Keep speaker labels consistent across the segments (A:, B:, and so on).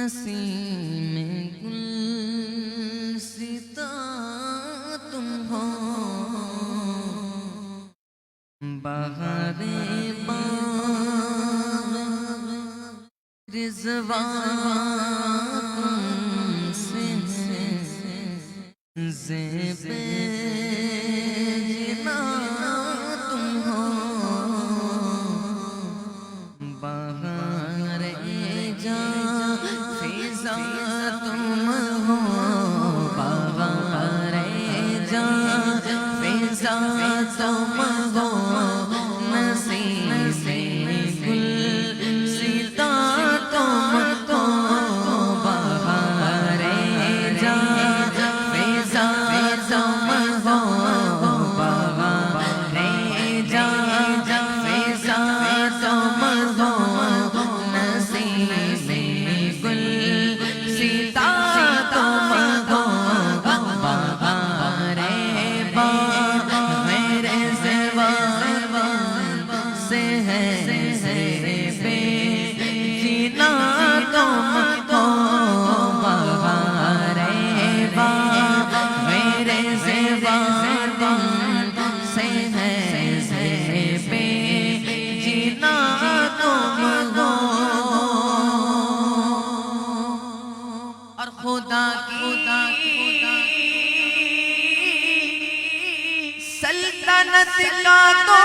A: نسیم گلستاں تم ہو، بہار باغ رضوان سے زیب جنا تم ہو، بہار جاں فضا تم ہو، بہار جاں فضا تم ہو، نسیم گلستاں تم ہو، بہار جاں فضا تم ہو، بہار جاں فضا تم ہو، نسیم گلستاں تم ہو، بہار باغ میرے سوا سے ہے بے جینا تم ہو، بہار باغ میرے سوا سے ہے بے جینا تم ہو، اور خدا کی سلطنت کا تو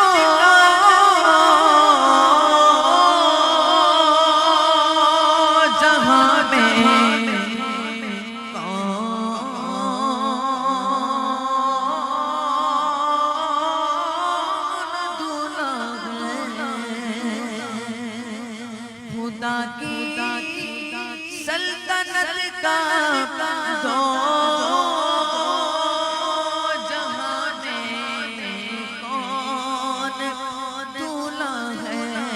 A: جہاں میں خدا کی سلطنت کا تو جہاں میں کون دولہا ہے،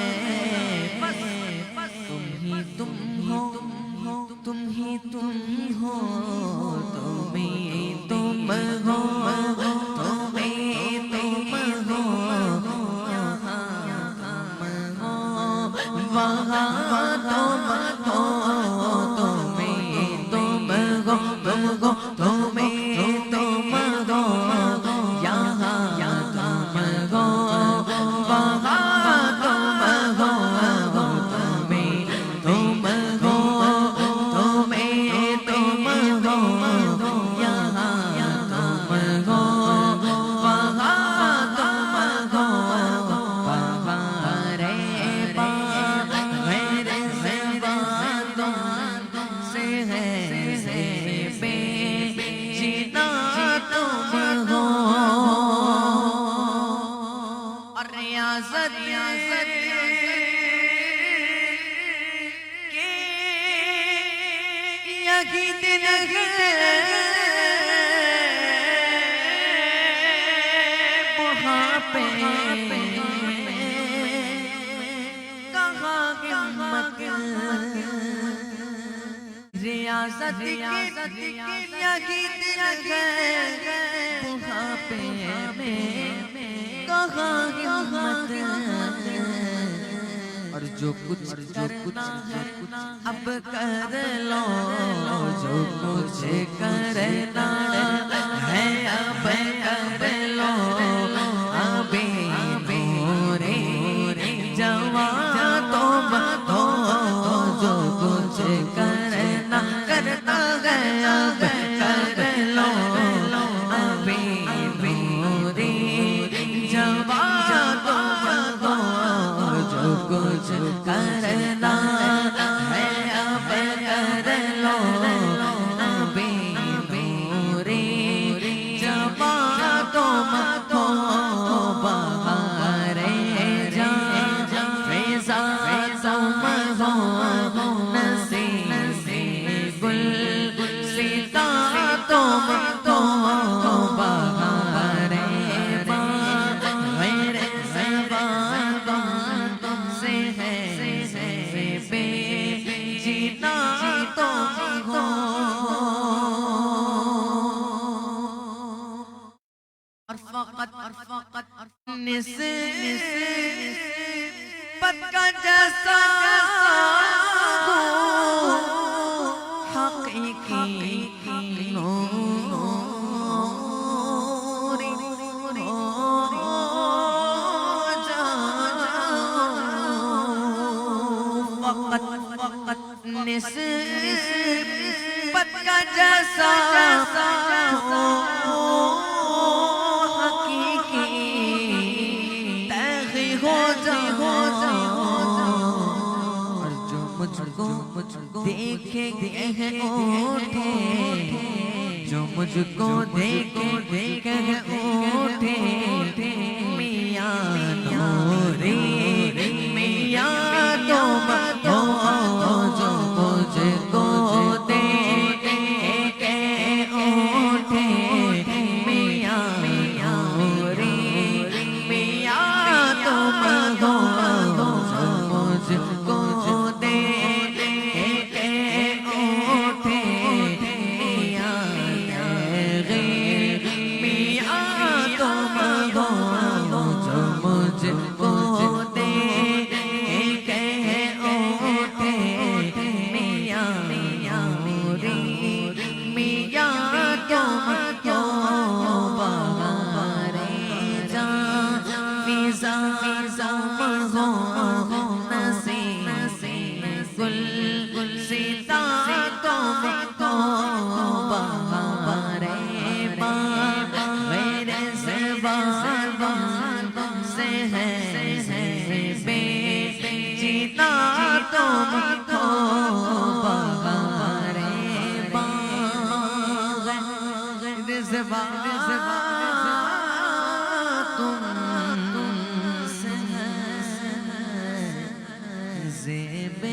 A: تم ہی تم ہو، تم ہی تم ہو، تم ہی تم ہو، تم ہی تم ہو، یہاں تم ہو، وہاں تم ہو، تم ہی تم ہو، تم ہو، تم ہی تم ہو، یہاں تم ہو، وہاں تم ہو، تم ہی تم ہو، تم ہی تم ہو، یہاں تم ہو، وہاں تم ہو، بہار باغ میرے سوا تم سے ہے بے جینا تم ہو، اور ریاضت کے یہی دن ہے وہاں پہ کہاں ہمت، ریاضت کے یہی دن ہے وہاں پہ کہاں ہمت، اور جو کچھ کرنا ہے اب کر لو، جو کچھ کرنا ہے اب کر لو، ابھی نور جوان تم ہو، جو کچھ کرنا ہے اب کر لو، ابھی نور جوان تم ہو، جو کچھ کرنا ہے اب کر لو، ابھی نور جوان تم ہو، بہار جاں فضا تم ہو، نسیم گلستاں تم ہو، بہار باغ میرے سوا تم سے ہے بے جینا تم ہو، اور فقط نسبت کا جیسا نسبت کا جیسا ہو حقیقی تیغی ہو جا اور جو مجھ کو دیکھے ہیں اٹھے جو مجھ کو دیکھے ہیں اٹھے میاں نوری میاں تم ہو جو مجھ کو دیکھے اٹھے میاں نوری میاں تم ہو جو مجھ کو تم سے زیب